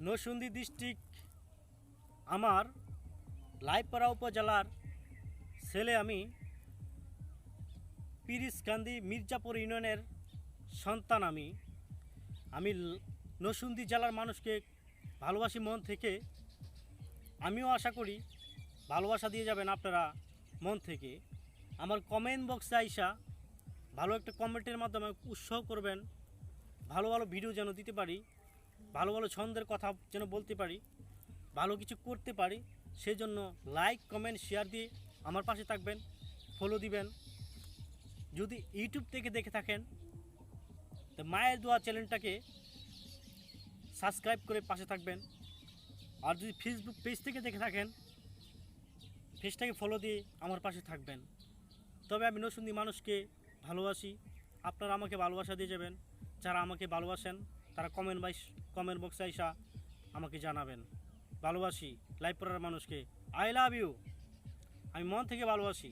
Narsingdi district আমার লাইপাড়া উপজেলার ছেলে। আমি পিরিজকান্দি মির্জাপুর ইউনিয়নের সন্তান। আমি নরসিংদী জেলার মানুষকে ভালোবাসি মন থেকে। আমিও আশা করি ভালোবাসা দিয়ে যাবেন আপনারা মন থেকে। আমার কমেন্ট বক্সে আইসা ভালো একটা কমেন্টের মাধ্যমে উৎসাহ করবেন, ভালো ভালো ভিডিও যেন দিতে পারি, ভালো ভালো ছন্দের কথা যেন বলতে পারি, ভালো কিছু করতে পারি। সেই জন্য লাইক কমেন্ট শেয়ার দিয়ে আমার পাশে থাকবেন, ফলো দিবেন। যদি ইউটিউব থেকে দেখে থাকেন তো মায়ের দোয়া চ্যানেলটাকে সাবস্ক্রাইব করে পাশে থাকবেন। আর যদি ফেসবুক পেজ থেকে দেখে থাকেন পেজটাকে ফলো দিয়ে আমার পাশে থাকবেন। তবে আমি নরসিংদী মানুষকে ভালোবাসি, আপনারা আমাকে ভালোবাসা দিয়ে যাবেন। যারা আমাকে ভালোবাসেন তারা কমেন্ট বক্সে আইসা আমাকে জানাবেন। ভালোবাসি লাইপাড়ার মানুষকে। I love you. আমি মন থেকে ভালোবাসি।